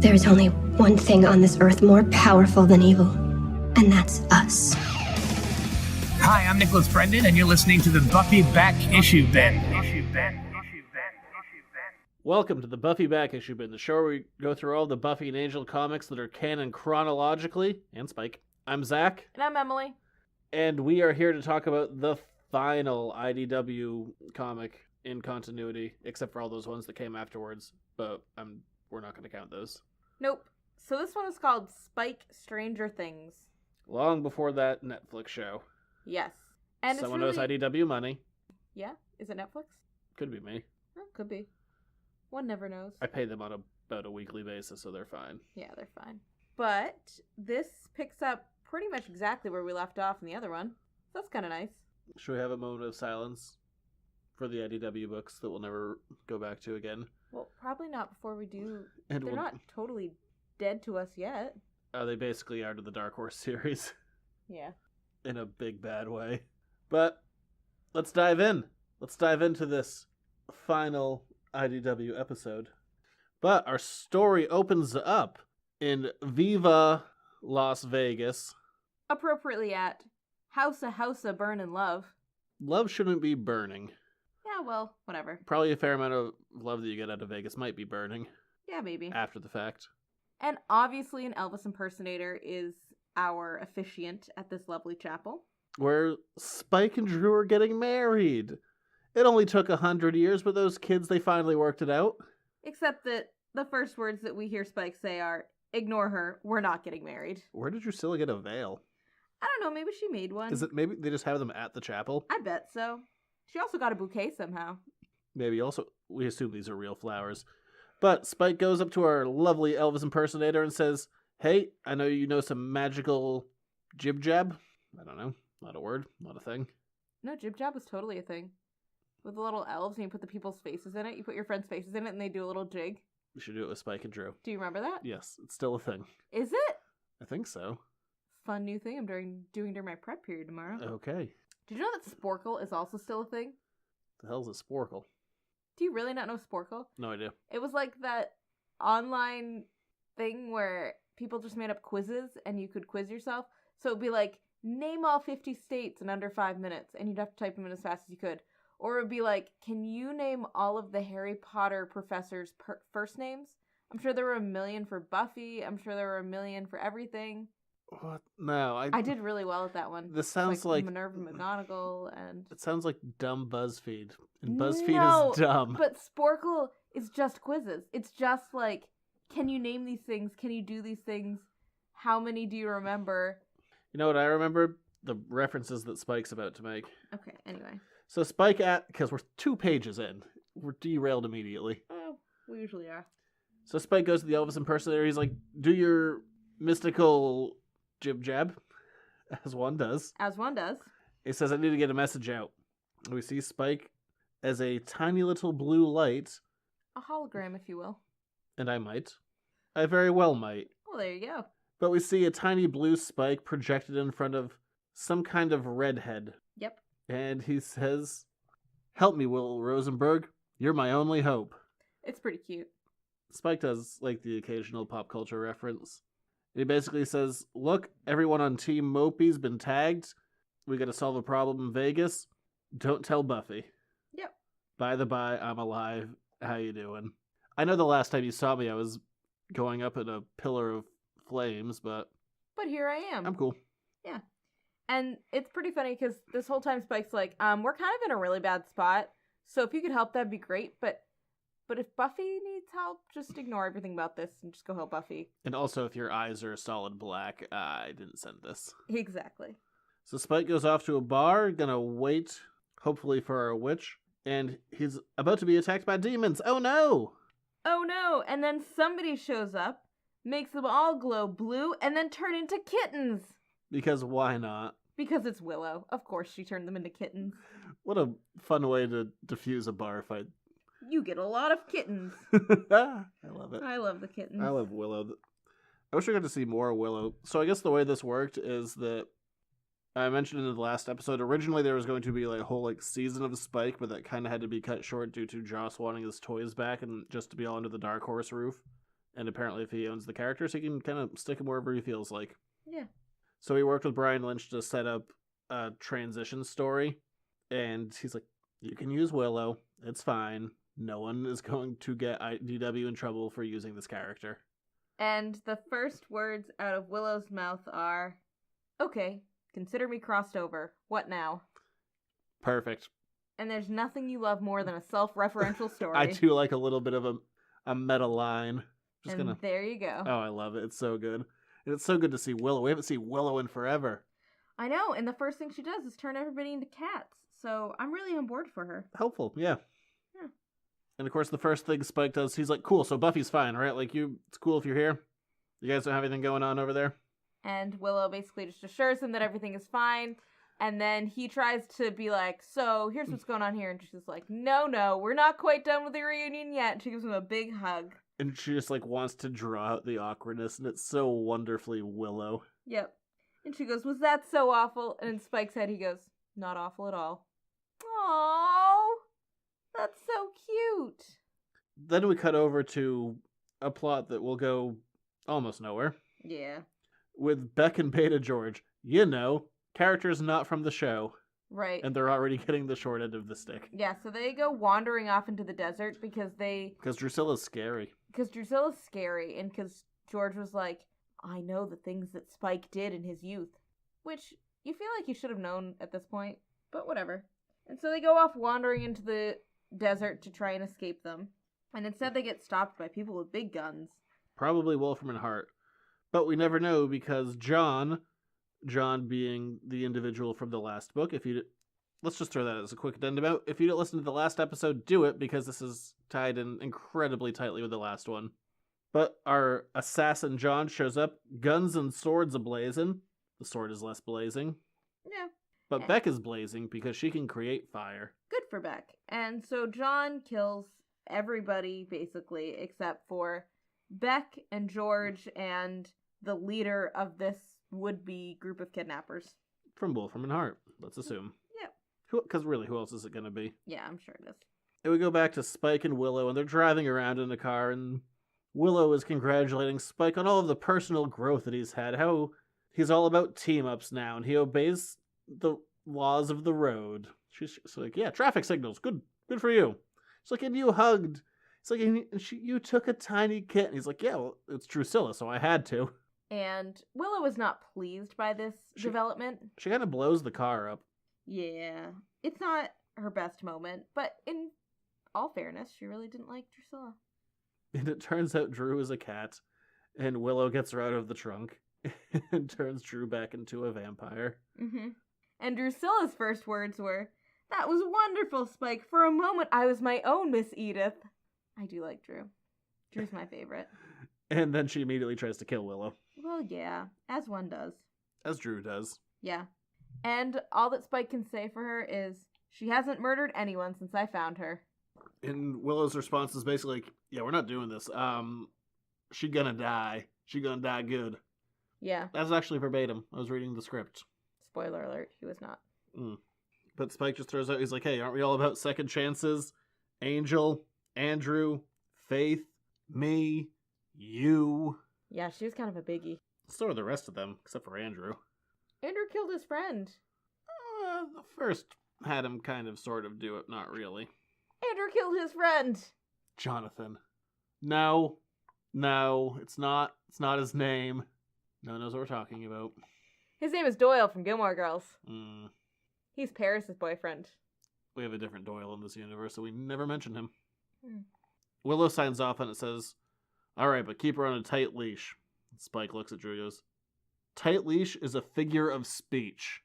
There is only one thing on this earth more powerful than evil, and that's us. Hi, I'm Nicholas Brendan, and you're listening to the Buffy Back Issue Bin. Welcome to the Buffy Back Issue Bin, the show where we go through all the Buffy and Angel comics that are canon chronologically, and Spike. I'm Zach. And I'm Emily. And we are here to talk about the final IDW comic in continuity, except for all those ones that came afterwards, but we're not going to count those. Nope. So this one is called Spike Stranger Things. Long before that Netflix show. Yes. And someone it's knows IDW money. Yeah? Is it Netflix? Could be me. Oh, could be. One never knows. I pay them on about a weekly basis, so they're fine. Yeah, they're fine. But this picks up pretty much exactly where we left off in the other one. So that's kind of nice. Should we have a moment of silence for the IDW books that we'll never go back to again? Well, probably not before we do. And they're not totally dead to us yet. They basically are to the Dark Horse series. Yeah. In a big bad way. But let's dive in. Let's dive into this final IDW episode. But our story opens up in Viva Las Vegas. Appropriately at Housa Burnin' Love. Love shouldn't be burning. Yeah, well, whatever. Probably a fair amount of love that you get out of Vegas might be burning. Yeah, maybe. After the fact. And obviously an Elvis impersonator is our officiant at this lovely chapel. Where Spike and Drew are getting married. It only took 100 years, but those kids, they finally worked it out. Except that the first words that we hear Spike say are, "Ignore her, we're not getting married." Where did Drusilla get a veil? I don't know, maybe she made one. Is it maybe they just have them at the chapel? I bet so. She also got a bouquet somehow. Maybe also, we assume these are real flowers. But Spike goes up to our lovely Elvis impersonator and says, "Hey, I know you know some magical jib-jab." I don't know. Not a word. Not a thing. No, jib-jab was totally a thing. With the little elves, and you put the people's faces in it. You put your friends' faces in it, and they do a little jig. We should do it with Spike and Drew. Do you remember that? Yes, it's still a thing. Is it? I think so. Fun new thing I'm doing during my prep period tomorrow. Okay. Did you know that Sporkle is also still a thing? The hell's a Sporkle? Do you really not know Sporkle? No idea. It was like that online thing where people just made up quizzes and you could quiz yourself. So it'd be like, name all 50 states in under 5 minutes, and you'd have to type them in as fast as you could. Or it would be like, can you name all of the Harry Potter professors' first names? I'm sure there were a million for Buffy. I'm sure there were a million for everything. What? No, I did really well at that one. This sounds like Minerva McGonagall and... It sounds like dumb BuzzFeed. And BuzzFeed No, is dumb. But Sporkle is just quizzes. It's just like, can you name these things? Can you do these things? How many do you remember? You know what I remember? The references that Spike's about to make. Okay, anyway. So Spike because we're 2 pages in. We're derailed immediately. Oh, we usually are. So Spike goes to the Elvis impersonator. He's like, do your mystical jib-jab, as one does. As one does. He says, I need to get a message out. We see Spike as a tiny little blue light. A hologram, if you will. And I might. I very well might. Well, there you go. But we see a tiny blue Spike projected in front of some kind of redhead. Yep. And he says, help me, Will Rosenberg. You're my only hope. It's pretty cute. Spike does like the occasional pop culture reference. He basically says, look, everyone on Team Mopey's been tagged. We gotta solve a problem in Vegas. Don't tell Buffy. Yep. By the by, I'm alive. How you doing? I know the last time you saw me, I was going up in a pillar of flames, but here I am. I'm cool. Yeah. And it's pretty funny because this whole time Spike's like, we're kind of in a really bad spot. So if you could help, that'd be great. But if Buffy needs help, just ignore everything about this and just go help Buffy. And also, if your eyes are solid black, I didn't send this. Exactly. So Spike goes off to a bar, gonna wait, hopefully for a witch, and he's about to be attacked by demons. Oh no! Oh no! And then somebody shows up, makes them all glow blue, and then turn into kittens. Because why not? Because it's Willow. Of course she turned them into kittens. What a fun way to diffuse a bar fight. You get a lot of kittens. I love it. I love the kittens. I love Willow. I wish we got to see more Willow. So I guess the way this worked is that I mentioned in the last episode, originally there was going to be like a whole like season of Spike, but that kind of had to be cut short due to Joss wanting his toys back and just to be all under the Dark Horse roof. And apparently if he owns the characters, he can kind of stick him wherever he feels like. Yeah. So he worked with Brian Lynch to set up a transition story. And he's like, you can use Willow. It's fine. No one is going to get IDW in trouble for using this character. And the first words out of Willow's mouth are, okay, consider me crossed over. What now? Perfect. And there's nothing you love more than a self-referential story. I do like a little bit of a meta line. There you go. Oh, I love it. It's so good. And it's so good to see Willow. We haven't seen Willow in forever. I know, and the first thing she does is turn everybody into cats. So I'm really on board for her. Helpful, yeah. Yeah. And of course, the first thing Spike does, he's like, cool, so Buffy's fine, right? Like, it's cool if you're here. You guys don't have anything going on over there? And Willow basically just assures him that everything is fine. And then he tries to be like, so here's what's going on here. And she's like, no, we're not quite done with the reunion yet. And she gives him a big hug. And she just, like, wants to draw out the awkwardness, and it's so wonderfully Willow. Yep. And she goes, was that so awful? And in Spike's head, he goes, not awful at all. Aww, that's so cute. Then we cut over to a plot that will go almost nowhere. Yeah. With Beck and Beta George. You know, characters not from the show. Right. And they're already getting the short end of the stick. Yeah, so they go wandering off into the desert because Drusilla's scary. Because Drusilla's scary, and because George was like, I know the things that Spike did in his youth. Which, you feel like you should have known at this point, but whatever. And so they go off wandering into the desert to try and escape them. And instead they get stopped by people with big guns. Probably Wolfram and Hart. But we never know because John being the individual from the last book, let's just throw that as a quick addendum out. If you didn't listen to the last episode, do it, because this is tied in incredibly tightly with the last one. But our assassin John shows up, guns and swords a-blazing. The sword is less blazing. Yeah. But Beck is blazing because she can create fire. Good for Beck. And so John kills everybody, basically, except for Beck and George and the leader of this would-be group of kidnappers. From Wolfram and Hart, let's assume. Yep. Because really, who else is it going to be? Yeah, I'm sure it is. And we go back to Spike and Willow, and they're driving around in a car, and Willow is congratulating Spike on all of the personal growth that he's had, how he's all about team-ups now, and he obeys the laws of the road. She's like, yeah, traffic signals, good for you. She's like, and you hugged. It's like, you took a tiny kit. And he's like, yeah, well, it's Drusilla, so I had to. And Willow is not pleased by this development. She kind of blows the car up. Yeah. It's not her best moment, but in all fairness, she really didn't like Drusilla. And it turns out Drew is a cat, and Willow gets her out of the trunk and turns Drew back into a vampire. Mm-hmm. And Drusilla's first words were, that was wonderful, Spike. For a moment, I was my own Miss Edith. I do like Drew. Drew's my favorite. And then she immediately tries to kill Willow. Well, yeah, as one does. As Drew does. Yeah. And all that Spike can say for her is, she hasn't murdered anyone since I found her. And Willow's response is basically like, yeah, we're not doing this. She gonna die. She gonna die good. Yeah. That's actually verbatim. I was reading the script. Spoiler alert, he was not. But Spike just throws out, he's like, hey, aren't we all about second chances? Angel, Andrew, Faith, me, you. Yeah, she was kind of a biggie. So are the rest of them, except for Andrew. Andrew killed his friend. The first had him kind of sort of do it, not really. Andrew killed his friend. Jonathan. No, it's not his name. No one knows what we're talking about. His name is Doyle from Gilmore Girls. Mm. He's Paris's boyfriend. We have a different Doyle in this universe, so we never mention him. Willow signs off and it says, all right, but keep her on a tight leash. Spike looks at Drew and goes, tight leash is a figure of speech.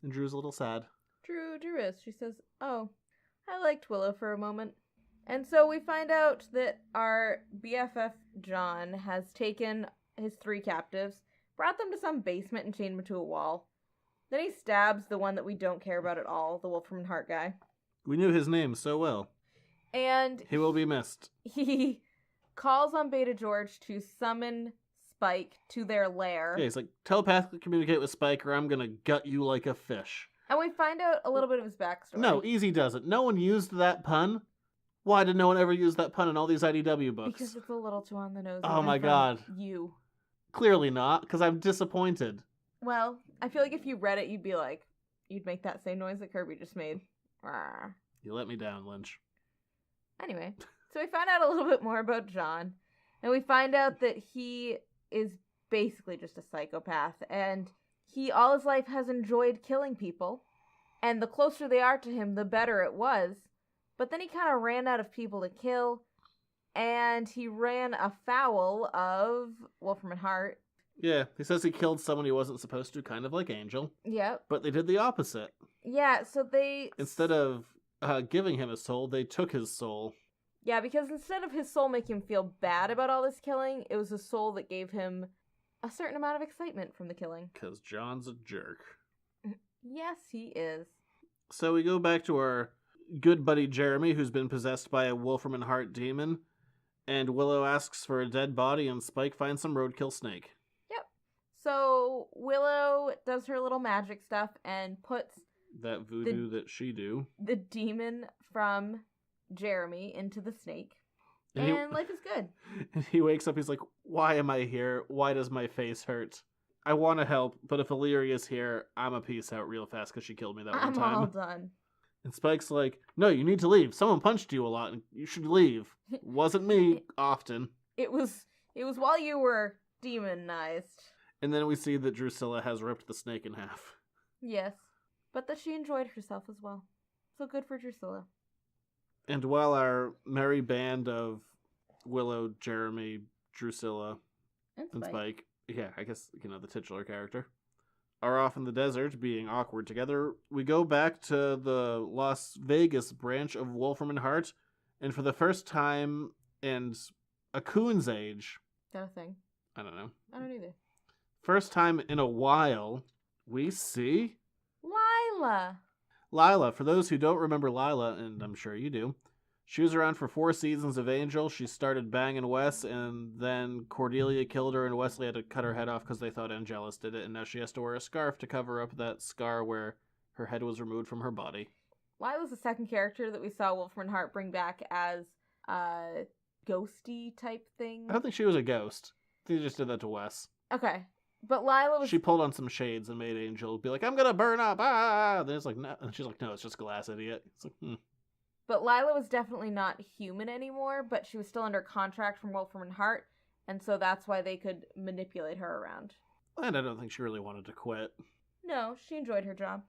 And Drew's a little sad. Drew is. She says, oh, I liked Willow for a moment. And so we find out that our BFF John has taken his 3 captives, brought them to some basement and chained them to a wall. Then he stabs the one that we don't care about at all, the Wolfram and Hart guy. We knew his name so well. And he will be missed. He calls on Beta George to summon Spike to their lair. Yeah, he's like, telepathically communicate with Spike or I'm gonna gut you like a fish. And we find out a little bit of his backstory. No, easy does it. No one used that pun. Why did no one ever use that pun in all these IDW books? Because it's a little too on the nose. Oh even my from God. You. Clearly not, because I'm disappointed. Well, I feel like if you read it, you'd make that same noise that Kirby just made. Rawr. You let me down, Lynch. Anyway, so we find out a little bit more about John, and we find out that he is basically just a psychopath, and he all his life has enjoyed killing people, and the closer they are to him, the better it was, but then he kind of ran out of people to kill, and he ran afoul of Wolfram and Hart. Yeah, he says he killed someone he wasn't supposed to, kind of like Angel. Yep. But they did the opposite. Yeah, so they... Instead of giving him his soul, they took his soul. Yeah, because instead of his soul making him feel bad about all this killing, it was his soul that gave him a certain amount of excitement from the killing. Because John's a jerk. Yes, he is. So we go back to our good buddy Jeremy, who's been possessed by a Wolfram and Hart demon, and Willow asks for a dead body, and Spike finds some roadkill snake. Yep. So Willow does her little magic stuff and puts That voodoo that she do. the demon from Jeremy into the snake. And And life is good. And he wakes up, he's like, why am I here? Why does my face hurt? I want to help, but if Illyria's here, I'm a peace out real fast because she killed me that one I'm time. all done. And Spike's like, no, you need to leave. Someone punched you a lot, and you should leave. Wasn't me, often. It was while you were demonized. And then we see that Drusilla has ripped the snake in half. Yes. But that she enjoyed herself as well. So good for Drusilla. And while our merry band of Willow, Jeremy, Drusilla, and Spike, yeah, I guess, the titular character, are off in the desert being awkward together, we go back to the Las Vegas branch of Wolfram and Hart, and for the first time in a coon's age... Is that a thing? I don't know. I don't either. First time in a while, we see... Lila. For those who don't remember Lila, and I'm sure you do, she was around for 4 seasons of Angel. She started banging Wes, and then Cordelia killed her, and Wesley had to cut her head off because they thought Angelus did it, and now she has to wear a scarf to cover up that scar where her head was removed from her body. Lila's the second character that we saw Wolfram and Hart bring back as a ghosty type thing. I don't think she was a ghost. They just did that to Wes. Okay. But Lila was... She pulled on some shades and made Angel be like, I'm gonna burn up, ah! Then it's like, no. And she's like, no, it's just glass, idiot. It's like, But Lila was definitely not human anymore, but she was still under contract from Wolfram and Hart, and so that's why they could manipulate her around. And I don't think she really wanted to quit. No, she enjoyed her job.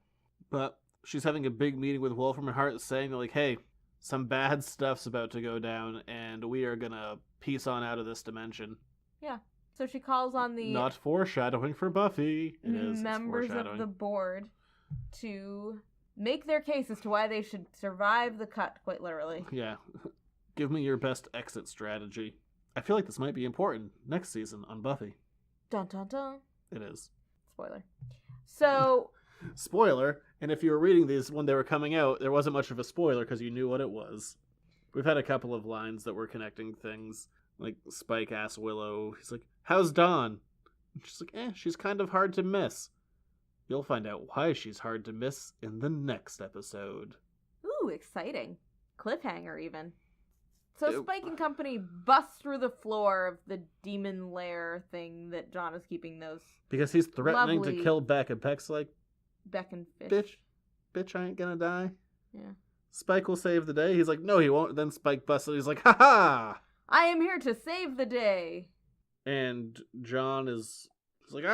But she's having a big meeting with Wolfram and Hart saying, like, hey, some bad stuff's about to go down, and we are gonna piece on out of this dimension. Yeah. So she calls on the... Not foreshadowing for Buffy. It is. Members of the board to make their case as to why they should survive the cut, quite literally. Yeah. Give me your best exit strategy. I feel like this might be important next season on Buffy. Dun dun dun. It is. Spoiler. So... Spoiler, and if you were reading these when they were coming out, there wasn't much of a spoiler because you knew what it was. We've had a couple of lines that were connecting things. Like, Spike asks Willow, he's like, how's Dawn? And she's like, she's kind of hard to miss. You'll find out why she's hard to miss in the next episode. Ooh, exciting. Cliffhanger, even. So Spike and company bust through the floor of the demon lair thing that John is keeping those... Because he's threatening lovely... to kill Beck, and Beck's like, Beck and Fish. Bitch, I ain't gonna die. Yeah. Spike will save the day. He's like, no, he won't. Then Spike busts it. He's like, ha-ha! I am here to save the day. And John is like,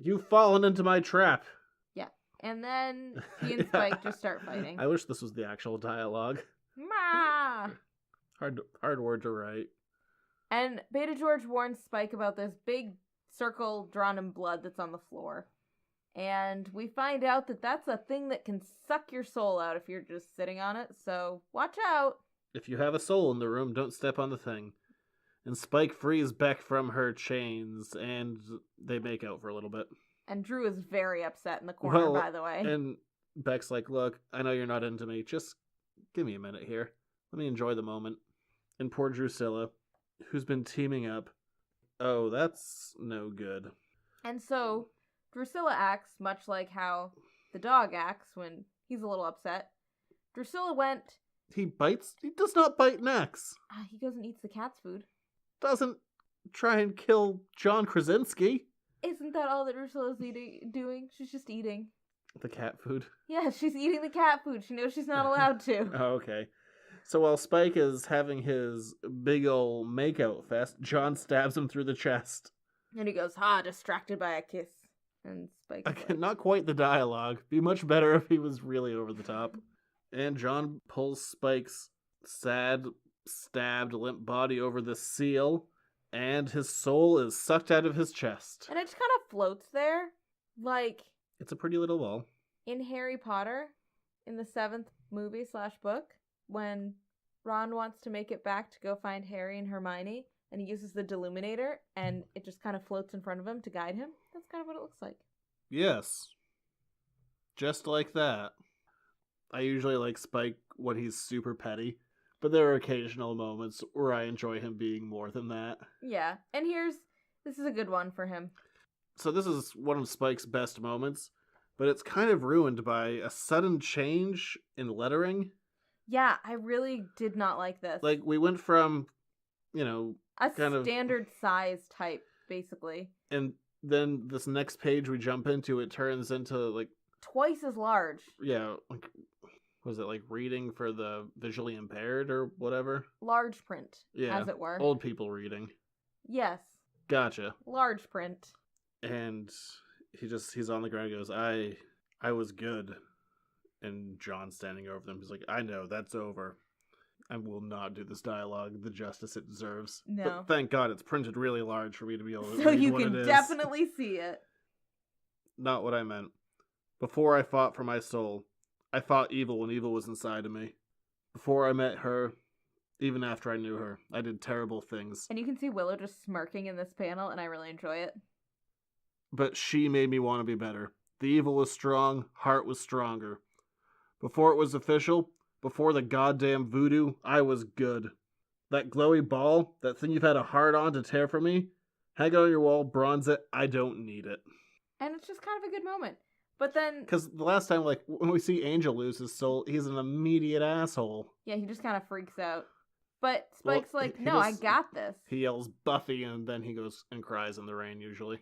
you've fallen into my trap. Yeah. And then he and Spike just start fighting. I wish this was the actual dialogue. Ma! Hard word to write. And Beta George warns Spike about this big circle drawn in blood that's on the floor. And we find out that that's a thing that can suck your soul out if you're just sitting on it, so watch out. If you have a soul in the room, don't step on the thing. And Spike frees Beck from her chains, and they make out for a little bit. And Drew is very upset in the corner, by the way. And Beck's like, look, I know you're not into me. Just give me a minute here. Let me enjoy the moment. And poor Drusilla, who's been teaming up. Oh, that's no good. And so, Drusilla acts much like how the dog acts when he's a little upset. Drusilla went He bites? He does not bite necks. He goes and eats the cat's food. Doesn't try and kill John Krasinski. Isn't that all that Drusilla's doing? She's just eating. The cat food. Yeah, she's eating the cat food. She knows she's not allowed to. Oh, okay. So while Spike is having his big ol' makeout fest, John stabs him through the chest. And he goes, distracted by a kiss. And Spike's Again, not quite the dialogue. Be much better if he was really over the top. And John pulls Spike's sad, stabbed, limp body over the seal, and his soul is sucked out of his chest. And it just kind of floats there. Like, It's a pretty little ball. in Harry Potter, in the 7th movie/book, when Ron wants to make it back to go find Harry and Hermione, and he uses the Deluminator, and it just kind of floats in front of him to guide him. That's kind of what it looks like. Yes. Just like that. I usually like Spike when he's super petty, but there are occasional moments where I enjoy him being more than that. Yeah, and this is a good one for him. So this is one of Spike's best moments, but it's kind of ruined by a sudden change in lettering. Yeah, I really did not like this. Like, we went from, a kind of- standard size type, basically. and then this next page we jump into, it turns into, like, Twice as large. yeah, like, was it like reading for the visually impaired or whatever? Large print, Yeah, as it were. old people reading. Yes, Gotcha. large print. And he's on the ground and goes, I was good. And John's standing over them. He's like, I know, that's over. I will not do this dialogue the justice it deserves. No. But thank God it's printed really large for me to be able to So read you what can it is. definitely see it. Not what I meant. Before I fought for my soul, I fought evil when evil was inside of me. Before I met her, even after I knew her, I did terrible things. And you can see Willow just smirking in this panel, and I really enjoy it. But she made me want to be better. The evil was strong, heart was stronger. Before it was official, before the goddamn voodoo, I was good. That glowy ball, that thing you've had a heart on to tear from me, hang it on your wall, bronze it, I don't need it. And it's just kind of a good moment. But then, Because the last time, like, when we see Angel lose his soul, he's an immediate asshole. yeah, he just kind of freaks out. But Well, Spike's like, he no, I just- got this. He yells Buffy, and then he goes and cries in the rain, usually.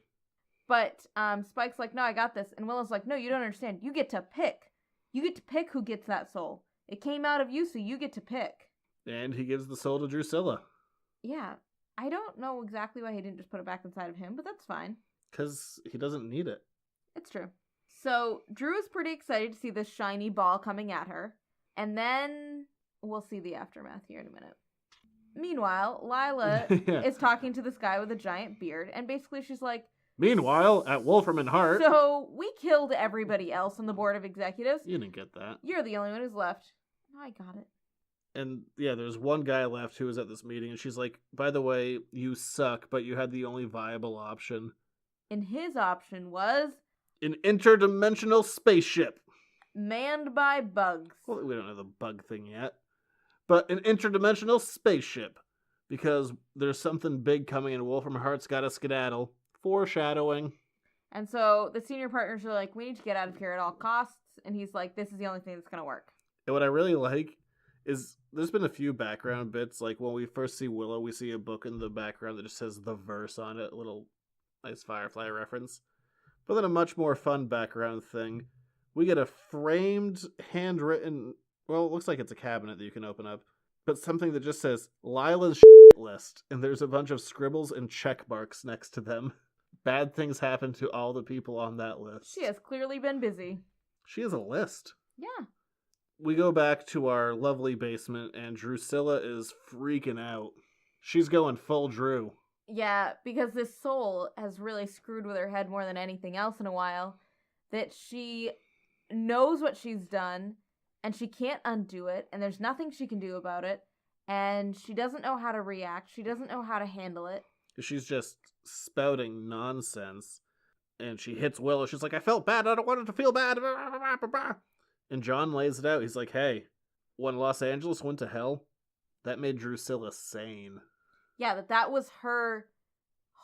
But Spike's like, no, I got this. And Willow's like, no, you don't understand. You get to pick. You get to pick who gets that soul. It came out of you, so you get to pick. And he gives the soul to Drusilla. Yeah, I don't know exactly why he didn't just put it back inside of him, but that's fine. Because he doesn't need it. It's true. So Drew is pretty excited to see this shiny ball coming at her. And then we'll see the aftermath here in a minute. Meanwhile, Lila Yeah. is talking to this guy with a giant beard, and basically she's like, Meanwhile, at Wolfram and Hart... so we killed everybody else on the board of executives. You didn't get that. You're the only one who's left. No, I got it. And yeah, there's one guy left who was at this meeting, and she's like, by the way, you suck, but you had the only viable option. And his option was An interdimensional spaceship. manned by bugs. Well, we don't know the bug thing yet. But an interdimensional spaceship. Because there's something big coming and Wolfram and Hart's gotta skedaddle. Foreshadowing. And so the senior partners are like, we need to get out of here at all costs. And he's like, this is the only thing that's going to work. And what I really like is there's been a few background bits. Like when we first see Willow, we see a book in the background that just says the verse on it. A little nice Firefly reference. But then a much more fun background thing. We get a framed, handwritten... Well, it looks like it's a cabinet that you can open up. But something that just says, Lila's list. And there's a bunch of scribbles and check marks next to them. Bad things happen to all the people on that list. She has clearly been busy. She has a list. Yeah. We go back to our lovely basement, and Drusilla is freaking out. She's going full Drew. Yeah, because this soul has really screwed with her head more than anything else in a while. That she knows what she's done, and she can't undo it, and there's nothing she can do about it, and she doesn't know how to react, she doesn't know how to handle it. She's just spouting nonsense. And she hits Willow. She's like, I felt bad. I don't want it to feel bad. And John lays it out. He's like, hey, when Los Angeles went to hell, that made Drusilla sane. Yeah, that was her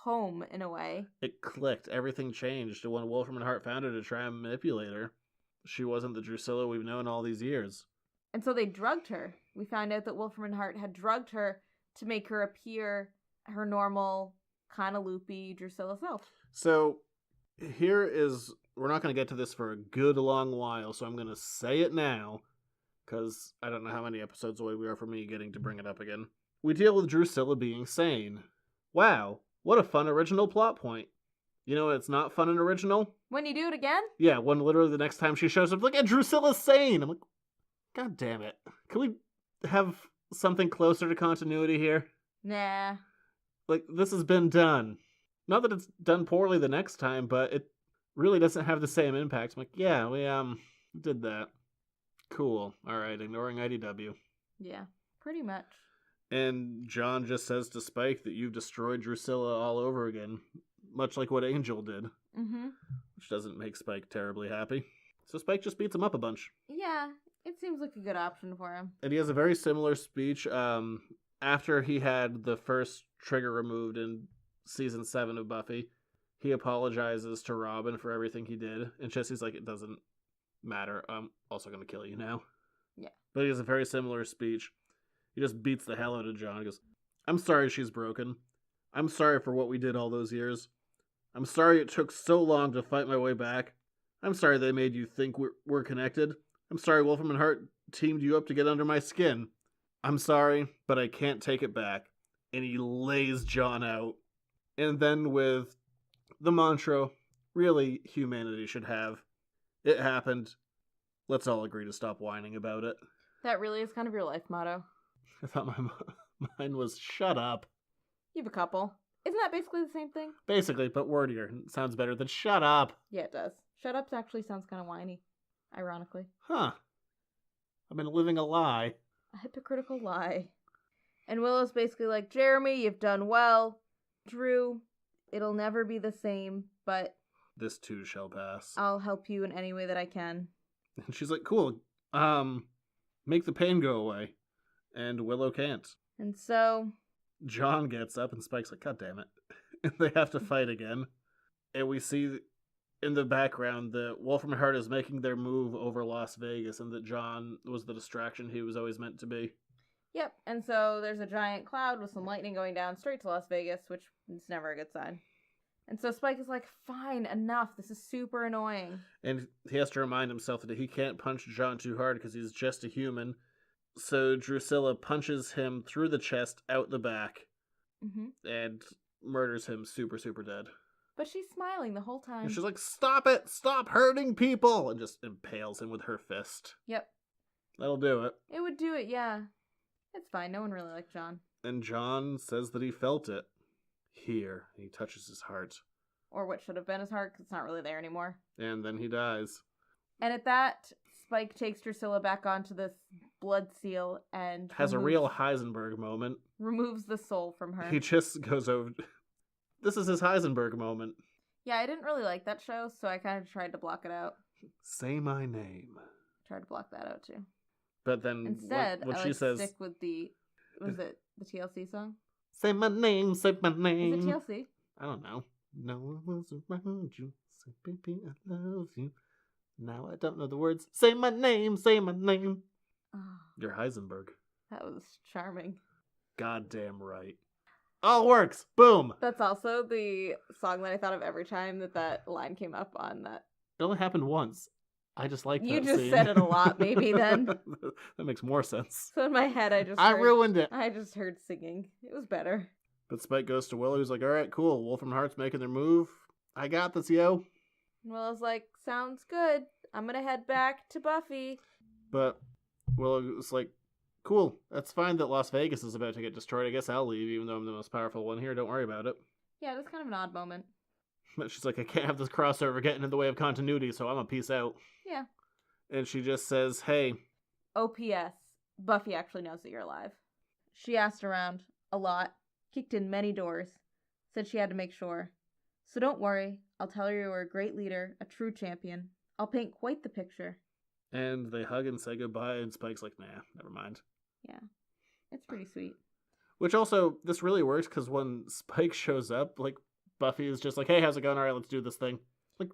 home, in a way. It clicked. Everything changed. And when Wolfram and Hart found her to try and manipulate her, she wasn't the Drusilla we've known all these years. And so they drugged her. We found out that Wolfram and Hart had drugged her to make her appear her normal, kind of loopy Drusilla self. So here is, we're not going to get to this for a good long while, so I'm going to say it now, because I don't know how many episodes away we are from me getting to bring it up again. We deal with Drusilla being sane. Wow, what a fun original plot point. You know it's not fun and original? When you do it again? Yeah, when literally the next time she shows up, look at Drusilla's sane! I'm like, God damn it. Can we have something closer to continuity here? Nah. Like, this has been done. Not that it's done poorly the next time, but it really doesn't have the same impact. I'm like, yeah, we did that. Cool. Alright, ignoring IDW. Yeah, pretty much. And John just says to Spike that you've destroyed Drusilla all over again, much like what Angel did. Mm-hmm. Which doesn't make Spike terribly happy. So Spike just beats him up a bunch. Yeah, it seems like a good option for him. And he has a very similar speech after he had the first trigger removed in season 7 of Buffy. He apologizes to Robin for everything he did. And Jesse's like, it doesn't matter. I'm also going to kill you now. Yeah. But he has a very similar speech. He just beats the hell out of John. He goes, I'm sorry she's broken. I'm sorry for what we did all those years. I'm sorry it took so long to fight my way back. I'm sorry they made you think we're connected. I'm sorry Wolfram and Hart teamed you up to get under my skin. I'm sorry, but I can't take it back. And he lays John out. And then with the mantra, really, humanity should have. It happened. Let's all agree to stop whining about it. That really is kind of your life motto. I thought mine was shut up. You have a couple. Isn't that basically the same thing? Basically, but wordier. It sounds better than shut up. Yeah, it does. Shut up actually sounds kind of whiny, ironically. Huh. I've been living a lie. A hypocritical lie. And Willow's basically like, Jeremy, you've done well. Drew, it'll never be the same, but This too shall pass. I'll help you in any way that I can. And she's like, cool. Make the pain go away. And Willow can't. And so John gets up and Spike's like, God damn it. And they have to fight again. And we see in the background that Wolfram and Hart is making their move over Las Vegas and that John was the distraction he was always meant to be. Yep, and so there's a giant cloud with some lightning going down straight to Las Vegas, which is never a good sign. And so Spike is like, fine, enough, this is super annoying. And he has to remind himself that he can't punch John too hard because he's just a human. So Drusilla punches him through the chest, out the back, and murders him super, super dead. But she's smiling the whole time. And she's like, stop it! Stop hurting people! And just impales him with her fist. Yep. That'll do it. It would do it, yeah. It's fine, no one really liked John. And John says that he felt it. Here. And he touches his heart. Or what should have been his heart, because it's not really there anymore. And then he dies. And at that, Spike takes Drusilla back onto this blood seal and Has a real Heisenberg moment. Removes the soul from her. He just goes over... This is his Heisenberg moment. Yeah, I didn't really like that show, so I kind of tried to block it out. Say my name. Tried to block that out, too. But then Instead, what I she says... stick with the... Was it the TLC song? Say my name, say my name. Is it TLC? I don't know. No one was around you. Say, baby, I love you. Now I don't know the words. Say my name, say my name. Oh, You're Heisenberg. that was charming. Goddamn right. All works. Boom. That's also the song that I thought of every time that line came up on that. It only happened once. I just like You that just scene. said it a lot, maybe, then. That makes more sense. So in my head, I ruined it. I just heard singing. It was better. But Spike goes to Willow. He's like, all right, cool. Wolfram and Hart's making their move. I got this, yo. And Willow's like, sounds good. I'm gonna head back to Buffy. But Willow's like, cool. That's fine that Las Vegas is about to get destroyed. I guess I'll leave, even though I'm the most powerful one here. Don't worry about it. Yeah, that's kind of an odd moment. But she's like, I can't have this crossover getting in the way of continuity, so I'm a peace out. Yeah. And she just says, hey. OPS. Buffy actually knows that you're alive. She asked around a lot, kicked in many doors, said she had to make sure. So don't worry, I'll tell her you were a great leader, a true champion. I'll paint quite the picture. And they hug and say goodbye, and Spike's like, nah, never mind. Yeah, it's pretty sweet. Which also, this really works, because when Spike shows up, like, Buffy is just like, hey, how's it going? All right, let's do this thing. Like,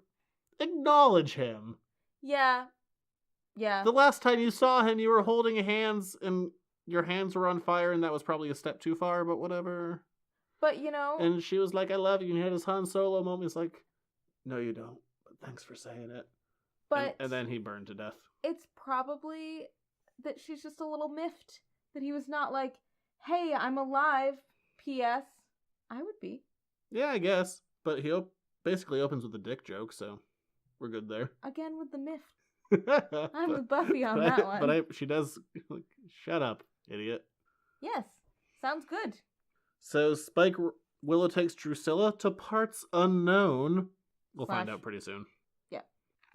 acknowledge him. Yeah, Yeah. The last time you saw him, you were holding hands and your hands were on fire, and that was probably a step too far, but whatever. But, you know... And she was like, I love you, and he had his Han Solo moment. He's like, no, you don't, but thanks for saying it. But... And then he burned to death. It's probably that she's just a little miffed. That he was not like, hey, I'm alive, P.S. I would be. Yeah, I guess. But he basically opens with a dick joke, so we're good there. Again with the miffed. I'm with Buffy on that one. But she does, like, shut up, idiot. Yes, sounds good. So Spike Willow takes Drusilla to parts unknown. We'll find out pretty soon. Yeah.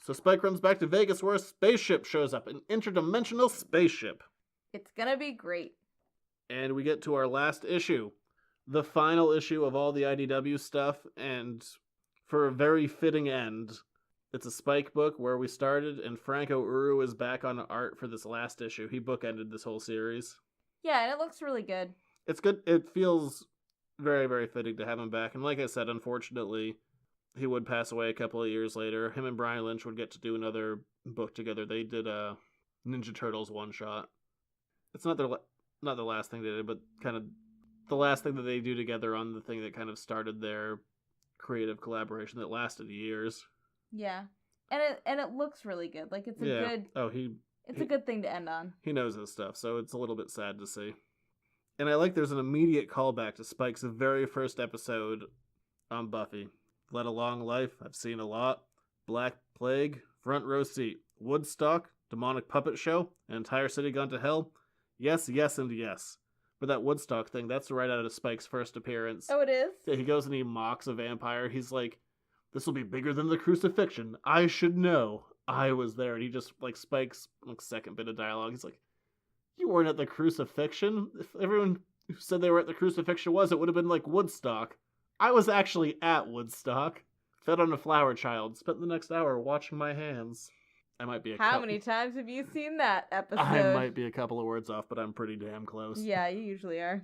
So Spike runs back to Vegas where a spaceship shows up, an interdimensional spaceship. It's gonna be great. And we get to our last issue, the final issue of all the IDW stuff, and for a very fitting end, it's a Spike book where we started, and Franco Uru is back on art for this last issue. He bookended this whole series. Yeah, and it looks really good. It's good. It feels very, very fitting to have him back. And like I said, unfortunately, he would pass away a couple of years later. Him and Brian Lynch would get to do another book together. They did a Ninja Turtles one-shot. It's not the last thing they did, but kind of the last thing that they do together on the thing that kind of started their creative collaboration that lasted years. Yeah, and it looks really good. Like it's a good. Oh, It's a good thing to end on. He knows his stuff, so it's a little bit sad to see. And I like there's an immediate callback to Spike's very first episode on Buffy. Led a long life, I've seen a lot. Black Plague, front row seat. Woodstock, demonic puppet show, an entire city gone to hell. Yes, yes, and yes. But that Woodstock thing, that's right out of Spike's first appearance. Oh, it is? Yeah, he goes and he mocks a vampire. He's like, this will be bigger than the crucifixion. I should know. I was there. And he just, like, Spike's second bit of dialogue. He's like, you weren't at the crucifixion. If everyone who said they were at the crucifixion was, it would have been like Woodstock. I was actually at Woodstock. Fed on a flower child. Spent the next hour washing my hands. I might be How many times have you seen that episode? I might be a couple of words off, but I'm pretty damn close. Yeah, you usually are.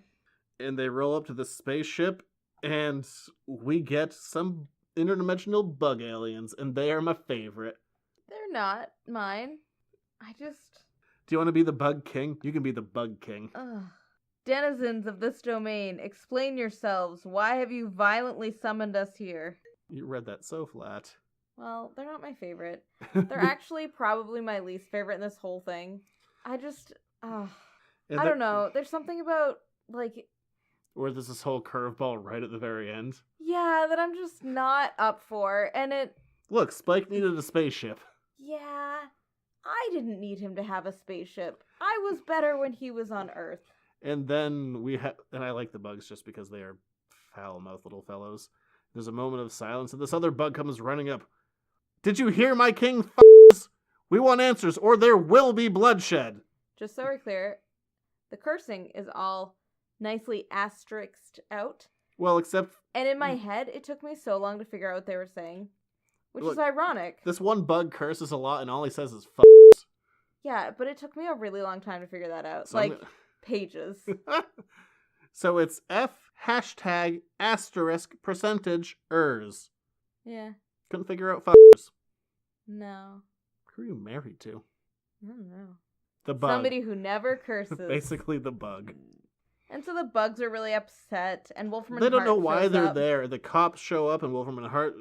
And they roll up to the spaceship, and we get some interdimensional bug aliens, and they are my favorite. They're not mine. Do you want to be the Bug King? You can be the Bug King. Ugh. Denizens of this domain, explain yourselves. Why have you violently summoned us here? You read that so flat. Well, they're not my favorite. They're actually probably my least favorite in this whole thing. I don't know. There's something about, like... Or there's this whole curveball right at the very end. Yeah, that I'm just not up for, and it... Look, Spike needed a spaceship. Yeah, I didn't need him to have a spaceship. I was better when he was on Earth. And then and I like the bugs just because they are foul-mouthed little fellows. There's a moment of silence, and this other bug comes running up. Did you hear my king, f***s? We want answers, or there will be bloodshed. Just so we're clear, the cursing is all nicely asterisked out. Well, except... And in my head, it took me so long to figure out what they were saying. Which is ironic. This one bug curses a lot, and all he says is f***s. Yeah, but it took me a really long time to figure that out. So pages. So it's F#*% ers. Yeah. Couldn't figure out f***s. No. Who are you married to? I don't know. The bug. Somebody who never curses. Basically the bug. And so the bugs are really upset, and Wolfram and Hart They don't know why they're up. there. The cops show up, and Wolfram and Hart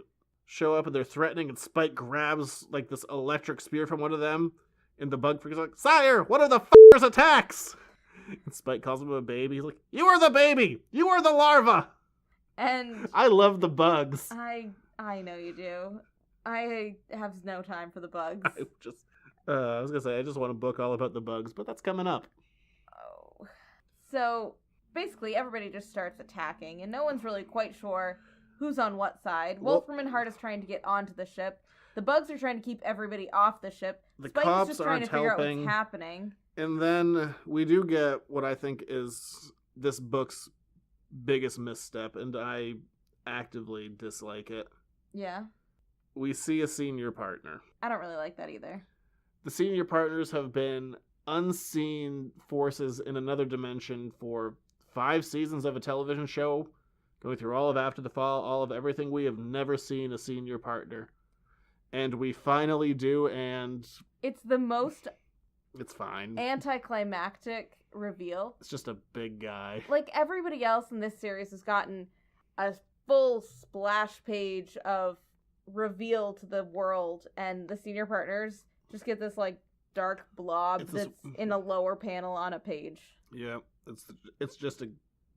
show up, and they're threatening, and Spike grabs, like, this electric spear from one of them, and the bug freaks like, Sire, one of the f***ers attacks! And Spike calls him a baby. He's like, you are the baby! You are the larva! And... I love the bugs. I know you do. I have no time for the bugs. I was gonna say, I just want a book all about the bugs, but that's coming up. Oh. So, basically, everybody just starts attacking, and no one's really quite sure who's on what side. Wolfram and Hart is trying to get onto the ship. The bugs are trying to keep everybody off the ship. The Spike cops is just trying to figure out helping. what's happening. And then we do get what I think is this book's biggest misstep, and I actively dislike it. Yeah. We see a senior partner. I don't really like that either. The senior partners have been unseen forces in another dimension for 5 seasons of a television show, going through all of After the Fall, all of everything. We have never seen a senior partner. And we finally do, and It's the most It's fine. anticlimactic reveal. It's just a big guy. Like, everybody else in this series has gotten a full splash page of reveal to the world, and the senior partners just get this, like, dark blob that's in a lower panel on a page. Yeah, it's just a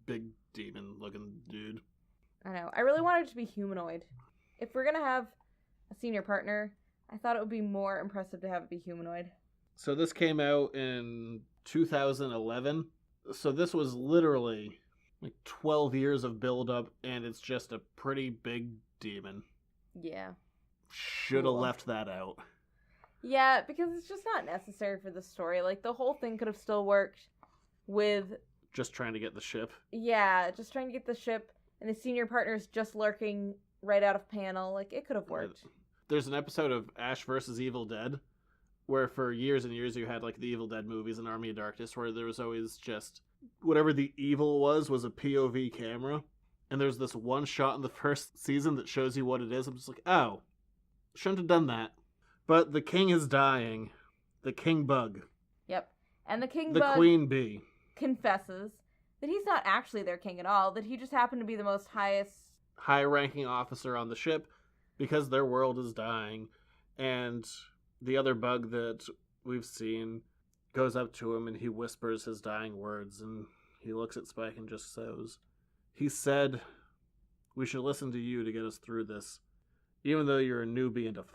big demon-looking dude. I know. I really wanted it to be humanoid. If we're gonna have a senior partner, I thought it would be more impressive to have it be humanoid. So this came out in 2011. So this was literally like 12 years of build-up, and it's just a pretty big demon. Yeah. Should have left that out. Yeah, because it's just not necessary for the story. Like, the whole thing could have still worked with... Just trying to get the ship. Yeah, just trying to get the ship, and the senior partner's just lurking right out of panel. Like, it could have worked. There's an episode of Ash vs. Evil Dead where for years and years you had, like, the Evil Dead movies and Army of Darkness where there was always just... whatever the evil was a POV camera. And there's this one shot in the first season that shows you what it is. I'm just like, oh, shouldn't have done that. But the king is dying. The king bug. Yep. And the king the bug queen bee confesses that he's not actually their king at all, that he just happened to be the most high-ranking officer on the ship because their world is dying. And the other bug that we've seen goes up to him and he whispers his dying words, and he looks at Spike and just says, he said, we should listen to you to get us through this, even though you're a newbie and a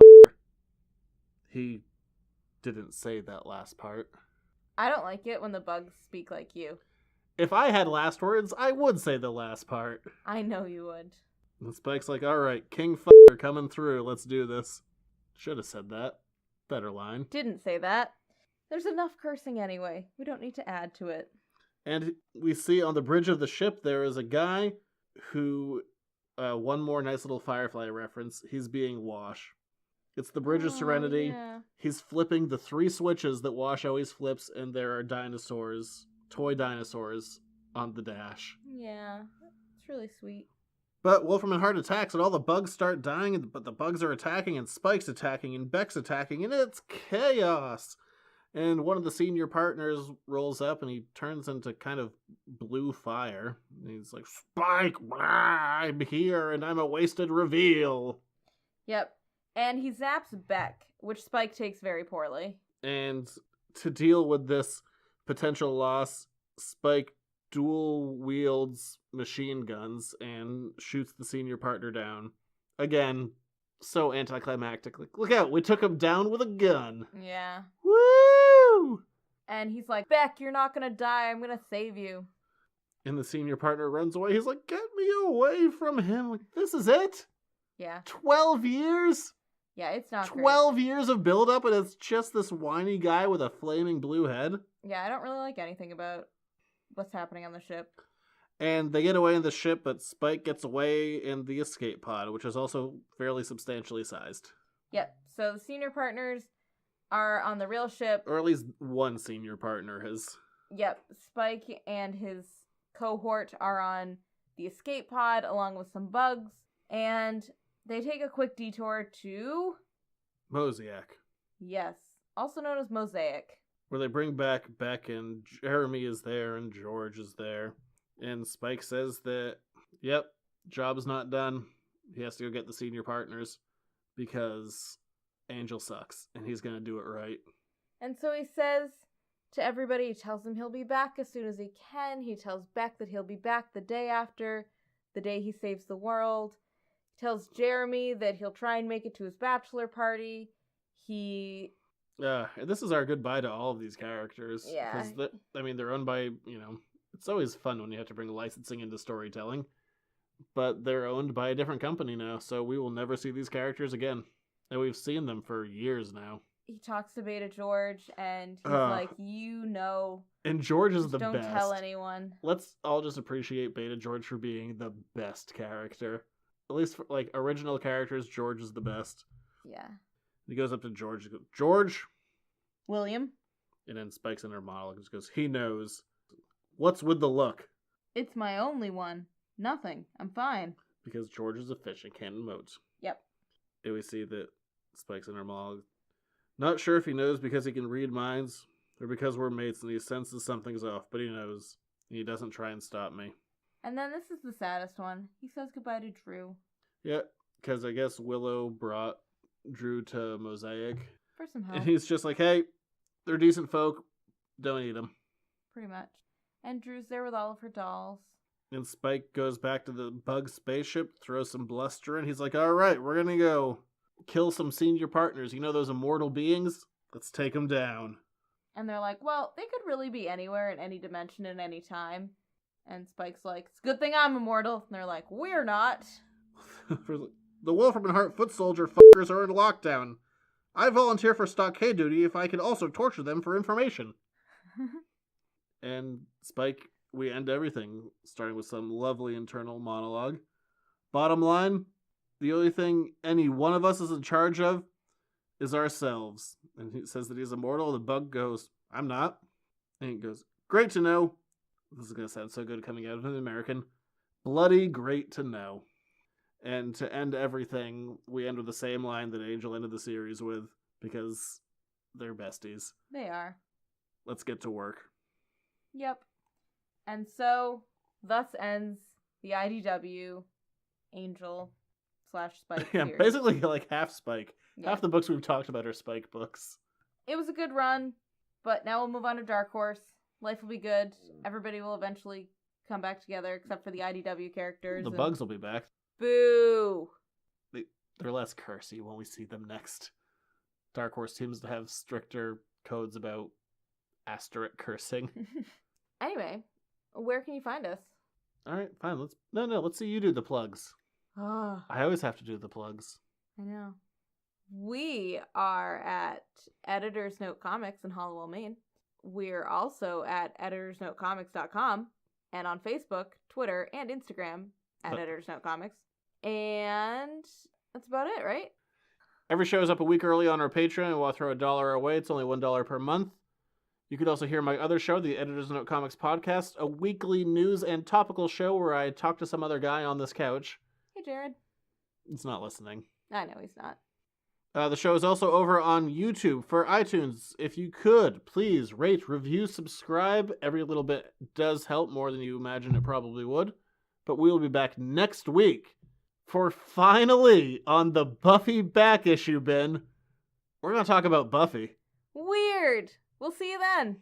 He didn't say that last part. I don't like it when the bugs speak like you. If I had last words, I would say the last part. I know you would. And Spike's like, alright, King coming through, let's do this. Should have said that. Better line. Didn't say that. There's enough cursing anyway. We don't need to add to it. And we see on the bridge of the ship there is a guy who, one more nice little Firefly reference, he's being Wash. It's the Bridge of Serenity. Yeah. He's flipping the 3 switches that Wash always flips, and there are dinosaurs, toy dinosaurs, on the dash. Yeah, it's really sweet. But Wolfram and Hart attacks, and all the bugs start dying, but the bugs are attacking, and Spike's attacking, and Beck's attacking, and it's chaos! And one of the senior partners rolls up, and he turns into kind of blue fire. And he's like, Spike, I'm here, and I'm a wasted reveal. Yep. And he zaps Beck, which Spike takes very poorly. And to deal with this potential loss, Spike dual wields machine guns and shoots the senior partner down. Again, so anticlimactic. Like, look out, we took him down with a gun. Yeah. Woo! And he's like, Beck, you're not gonna die, I'm gonna save you. And the senior partner runs away. He's like, get me away from him. Like, this is it? Yeah. 12 years? Yeah, it's not 12 years of build-up, and it's just this whiny guy with a flaming blue head? Yeah, I don't really like anything about what's happening on the ship. And they get away in the ship, but Spike gets away in the escape pod, which is also fairly substantially sized. Yep, so the senior partners are on the real ship. Or at least one senior partner has. Yep, Spike and his cohort are on the escape pod along with some bugs, and they take a quick detour to... Mosaic. Yes, also known as Mosaic. Where they bring back Beck, and Jeremy is there, and George is there. And Spike says that, yep, job's not done. He has to go get the senior partners because Angel sucks, and he's going to do it right. And so he says to everybody, he tells them he'll be back as soon as he can. He tells Beck that he'll be back the day after, the day he saves the world. He tells Jeremy that he'll try and make it to his bachelor party. And this is our goodbye to all of these characters. Yeah. Because, they're owned by, it's always fun when you have to bring licensing into storytelling. But they're owned by a different company now, so we will never see these characters again. And we've seen them for years now. He talks to Beta George, and he's like, And George is the don't best. Don't tell anyone. Let's all just appreciate Beta George for being the best character. At least for, original characters, George is the best. Yeah. He goes up to George and goes, George? William? And then Spike's in her monologue and goes, he knows. What's with the look? It's my only one. Nothing. I'm fine. Because George is a fish and cannon moats. Yep. And we see that Spike's in her monologue. Not sure if he knows because he can read minds, or because we're mates and he senses something's off, but he knows. And he doesn't try and stop me. And then this is the saddest one. He says goodbye to Drew. Yeah, because I guess Willow brought Drew to Mosaic. For some help. And he's just like, hey, they're decent folk. Don't eat them. Pretty much. And Drew's there with all of her dolls. And Spike goes back to the bug spaceship, throws some bluster in. He's like, all right, we're going to go kill some senior partners. You know those immortal beings? Let's take them down. And they're like, well, they could really be anywhere in any dimension at any time. And Spike's like, it's a good thing I'm immortal. And they're like, we're not. The Wolfram and Hart foot soldier fuckers are in lockdown. I volunteer for stockade duty if I could also torture them for information. And Spike, we end everything, starting with some lovely internal monologue. Bottom line, the only thing any one of us is in charge of is ourselves. And he says that he's immortal. The bug goes, I'm not. And he goes, great to know. This is going to sound so good coming out of an American. Bloody great to know. And to end everything, we end with the same line that Angel ended the series with, because they're besties. They are. Let's get to work. Yep. And so, thus ends the IDW Angel / Spike Yeah, series. basically like half Spike. Yeah. Half the books we've talked about are Spike books. It was a good run, but now we'll move on to Dark Horse. Life will be good. Everybody will eventually come back together, except for the IDW characters. The bugs will be back. Boo! They're less cursy when we see them next. Dark Horse seems to have stricter codes about asterisk cursing. Anyway, where can you find us? All right, fine. Let's see you do the plugs. Oh, I always have to do the plugs. I know. We are at Editor's Note Comics in Hollowell, Maine. We're also at editorsnotecomics.com and on Facebook, Twitter, and Instagram at Editor's Note Comics. And that's about it, right? Every show is up a week early on our Patreon, and we'll throw $1 our way. It's only $1 per month. You could also hear my other show, the Editor's Note Comics Podcast, a weekly news and topical show where I talk to some other guy on this couch. Hey, Jared. It's not listening. I know he's not. The show is also over on YouTube for iTunes. If you could, please rate, review, subscribe. Every little bit does help more than you imagine it probably would. But we will be back next week for finally on the Buffy Back Issue bin. We're going to talk about Buffy. Weird. We'll see you then.